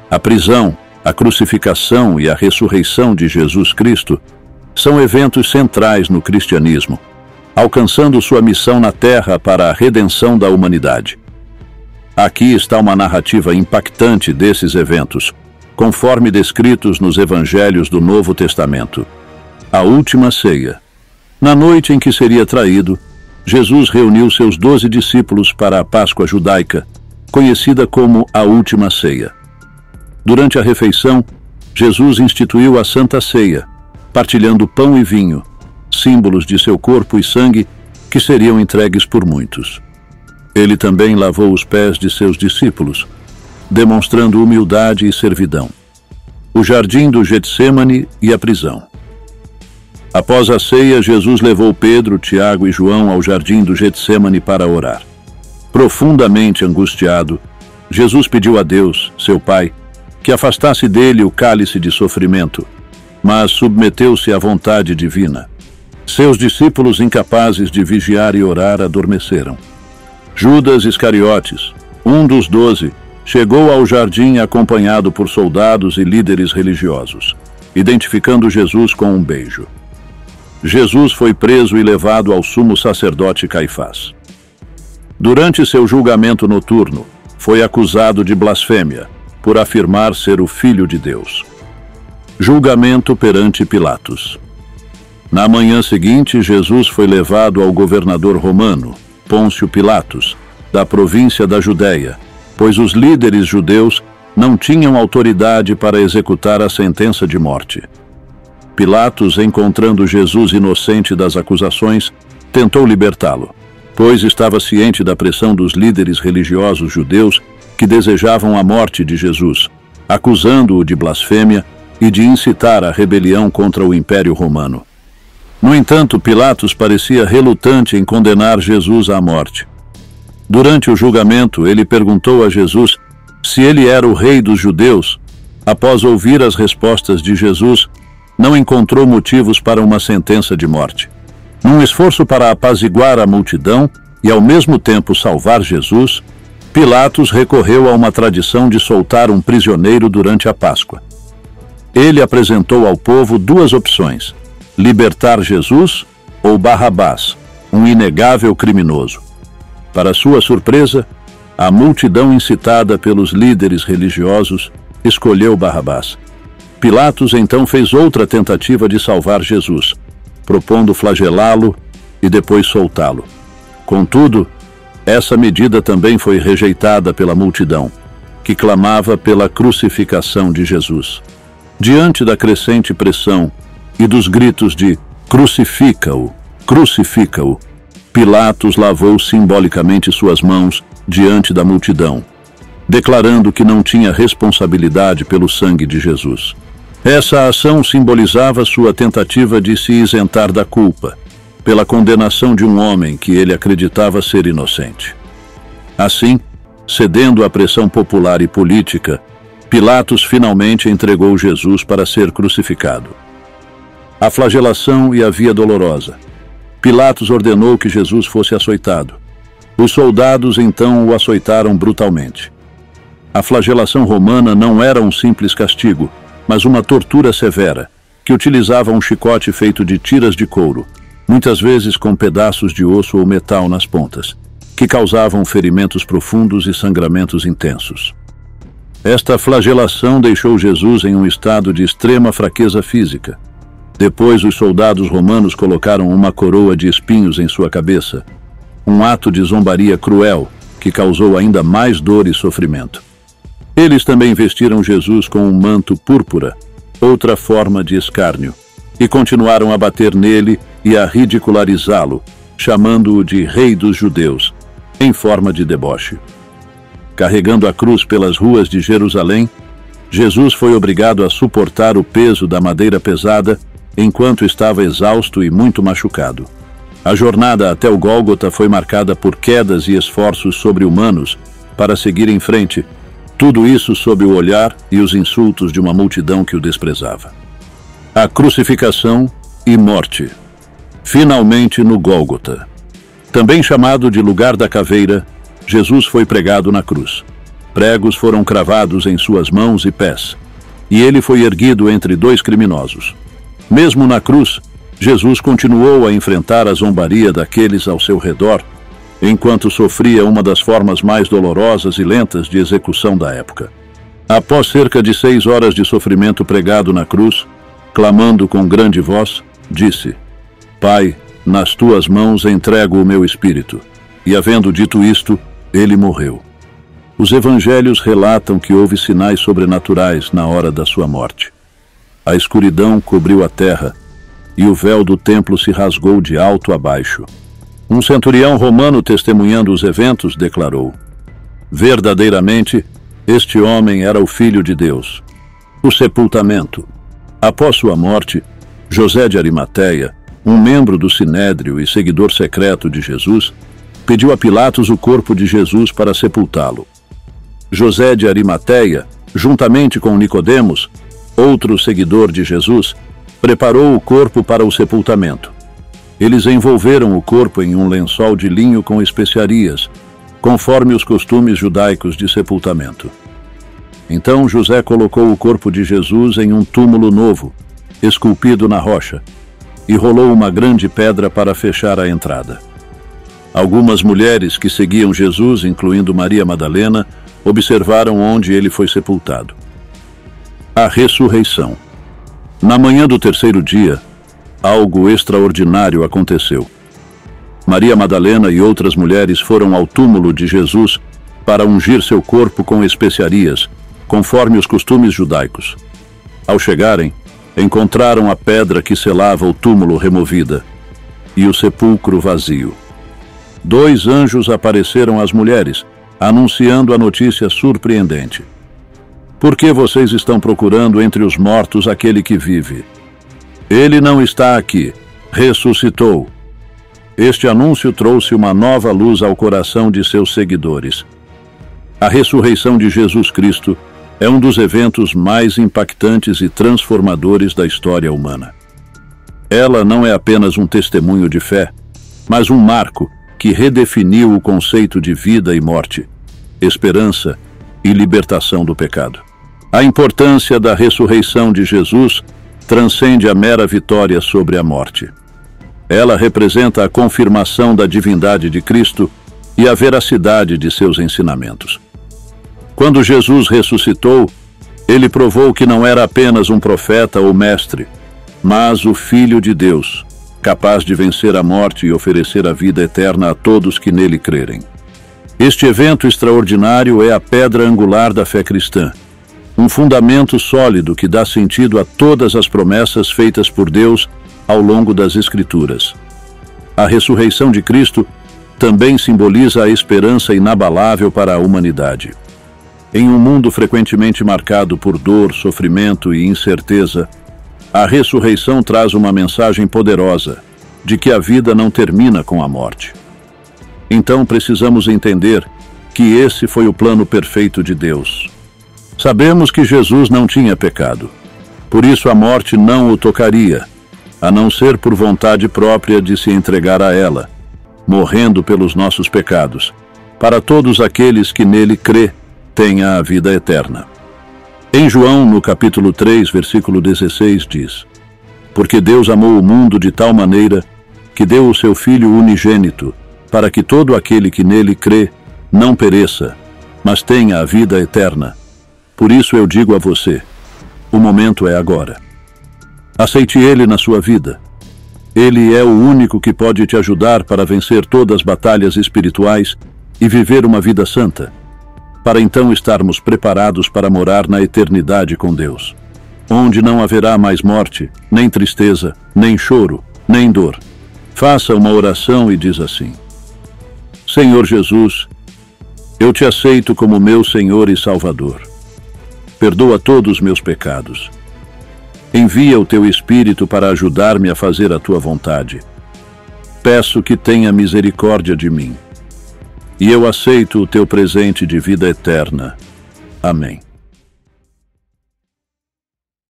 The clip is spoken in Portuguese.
A prisão, a crucificação e a ressurreição de Jesus Cristo são eventos centrais no cristianismo, alcançando sua missão na Terra para a redenção da humanidade. Aqui está uma narrativa impactante desses eventos, conforme descritos nos Evangelhos do Novo Testamento. A última ceia. Na noite em que seria traído, Jesus reuniu seus 12 discípulos para a Páscoa judaica, conhecida como a última ceia. Durante a refeição, Jesus instituiu a Santa Ceia, partilhando pão e vinho, símbolos de seu corpo e sangue que seriam entregues por muitos. Ele também lavou os pés de seus discípulos, demonstrando humildade e servidão. O jardim do Getsêmani e a prisão. Após a ceia, Jesus levou Pedro, Tiago e João ao jardim do Getsêmani para orar. Profundamente angustiado, Jesus pediu a Deus, seu Pai, que afastasse dele o cálice de sofrimento, mas submeteu-se à vontade divina. Seus discípulos, incapazes de vigiar e orar, adormeceram. Judas Iscariotes, um dos 12, chegou ao jardim acompanhado por soldados e líderes religiosos, identificando Jesus com um beijo. Jesus foi preso e levado ao sumo sacerdote Caifás. Durante seu julgamento noturno, foi acusado de blasfêmia, por afirmar ser o Filho de Deus. Julgamento perante Pilatos. Na manhã seguinte, Jesus foi levado ao governador romano, Pôncio Pilatos, da província da Judéia, pois os líderes judeus não tinham autoridade para executar a sentença de morte. Pilatos, encontrando Jesus inocente das acusações, tentou libertá-lo, pois estava ciente da pressão dos líderes religiosos judeus que desejavam a morte de Jesus, acusando-o de blasfêmia e de incitar a rebelião contra o Império Romano. No entanto, Pilatos parecia relutante em condenar Jesus à morte. Durante o julgamento, ele perguntou a Jesus se ele era o rei dos judeus. Após ouvir as respostas de Jesus, não encontrou motivos para uma sentença de morte. Num esforço para apaziguar a multidão e ao mesmo tempo salvar Jesus, Pilatos recorreu a uma tradição de soltar um prisioneiro durante a Páscoa. Ele apresentou ao povo duas opções: libertar Jesus ou Barrabás, um inegável criminoso. Para sua surpresa, a multidão incitada pelos líderes religiosos escolheu Barrabás. Pilatos então fez outra tentativa de salvar Jesus, propondo flagelá-lo e depois soltá-lo. Contudo, essa medida também foi rejeitada pela multidão, que clamava pela crucificação de Jesus. Diante da crescente pressão e dos gritos de "Crucifica-o! Crucifica-o!", Pilatos lavou simbolicamente suas mãos diante da multidão, declarando que não tinha responsabilidade pelo sangue de Jesus. Essa ação simbolizava sua tentativa de se isentar da culpa, pela condenação de um homem que ele acreditava ser inocente. Assim, cedendo à pressão popular e política, Pilatos finalmente entregou Jesus para ser crucificado. A flagelação e a via dolorosa. Pilatos ordenou que Jesus fosse açoitado. Os soldados então o açoitaram brutalmente. A flagelação romana não era um simples castigo, mas uma tortura severa, que utilizava um chicote feito de tiras de couro, muitas vezes com pedaços de osso ou metal nas pontas, que causavam ferimentos profundos e sangramentos intensos. Esta flagelação deixou Jesus em um estado de extrema fraqueza física. Depois, os soldados romanos colocaram uma coroa de espinhos em sua cabeça, um ato de zombaria cruel que causou ainda mais dor e sofrimento. Eles também vestiram Jesus com um manto púrpura, outra forma de escárnio, e continuaram a bater nele e a ridicularizá-lo, chamando-o de Rei dos Judeus, em forma de deboche. Carregando a cruz pelas ruas de Jerusalém, Jesus foi obrigado a suportar o peso da madeira pesada enquanto estava exausto e muito machucado. A jornada até o Gólgota foi marcada por quedas e esforços sobre-humanos para seguir em frente, tudo isso sob o olhar e os insultos de uma multidão que o desprezava. A crucificação e morte. Finalmente no Gólgota. Também chamado de lugar da caveira, Jesus foi pregado na cruz. Pregos foram cravados em suas mãos e pés, e ele foi erguido entre dois criminosos. Mesmo na cruz, Jesus continuou a enfrentar a zombaria daqueles ao seu redor, enquanto sofria uma das formas mais dolorosas e lentas de execução da época. Após cerca de 6 horas de sofrimento pregado na cruz, clamando com grande voz, disse: Pai, nas tuas mãos entrego o meu espírito. E havendo dito isto, ele morreu. Os evangelhos relatam que houve sinais sobrenaturais na hora da sua morte. A escuridão cobriu a terra, e o véu do templo se rasgou de alto a baixo. Um centurião romano testemunhando os eventos declarou: verdadeiramente, este homem era o Filho de Deus. O sepultamento. Após sua morte, José de Arimateia, um membro do Sinédrio e seguidor secreto de Jesus, pediu a Pilatos o corpo de Jesus para sepultá-lo. José de Arimateia, juntamente com Nicodemos, outro seguidor de Jesus, preparou o corpo para o sepultamento. Eles envolveram o corpo em um lençol de linho com especiarias, conforme os costumes judaicos de sepultamento. Então José colocou o corpo de Jesus em um túmulo novo, esculpido na rocha, e rolou uma grande pedra para fechar a entrada. Algumas mulheres que seguiam Jesus, incluindo Maria Madalena, observaram onde ele foi sepultado. A ressurreição. Na manhã do terceiro dia, algo extraordinário aconteceu. Maria Madalena e outras mulheres foram ao túmulo de Jesus para ungir seu corpo com especiarias, conforme os costumes judaicos. Ao chegarem, encontraram a pedra que selava o túmulo removida e o sepulcro vazio. 2 anjos apareceram às mulheres, anunciando a notícia surpreendente. Por que vocês estão procurando entre os mortos aquele que vive? Ele não está aqui, ressuscitou. Este anúncio trouxe uma nova luz ao coração de seus seguidores. A ressurreição de Jesus Cristo é um dos eventos mais impactantes e transformadores da história humana. Ela não é apenas um testemunho de fé, mas um marco que redefiniu o conceito de vida e morte, esperança e libertação do pecado. A importância da ressurreição de Jesus transcende a mera vitória sobre a morte. Ela representa a confirmação da divindade de Cristo e a veracidade de seus ensinamentos. Quando Jesus ressuscitou, ele provou que não era apenas um profeta ou mestre, mas o Filho de Deus, capaz de vencer a morte e oferecer a vida eterna a todos que nele crerem. Este evento extraordinário é a pedra angular da fé cristã, um fundamento sólido que dá sentido a todas as promessas feitas por Deus ao longo das Escrituras. A ressurreição de Cristo também simboliza a esperança inabalável para a humanidade. Em um mundo frequentemente marcado por dor, sofrimento e incerteza, a ressurreição traz uma mensagem poderosa de que a vida não termina com a morte. Então precisamos entender que esse foi o plano perfeito de Deus. Sabemos que Jesus não tinha pecado, por isso a morte não o tocaria, a não ser por vontade própria de se entregar a ela, morrendo pelos nossos pecados, para todos aqueles que nele crê, tenha a vida eterna. Em João, no capítulo 3, versículo 16, diz: Porque Deus amou o mundo de tal maneira que deu o seu Filho unigênito, para que todo aquele que nele crê não pereça, mas tenha a vida eterna. Por isso eu digo a você, o momento é agora. Aceite Ele na sua vida. Ele é o único que pode te ajudar para vencer todas as batalhas espirituais e viver uma vida santa, para então estarmos preparados para morar na eternidade com Deus, onde não haverá mais morte, nem tristeza, nem choro, nem dor. Faça uma oração e diz assim: Senhor Jesus, eu te aceito como meu Senhor e Salvador. Perdoa todos os meus pecados. Envia o teu Espírito para ajudar-me a fazer a tua vontade. Peço que tenha misericórdia de mim. E eu aceito o teu presente de vida eterna. Amém.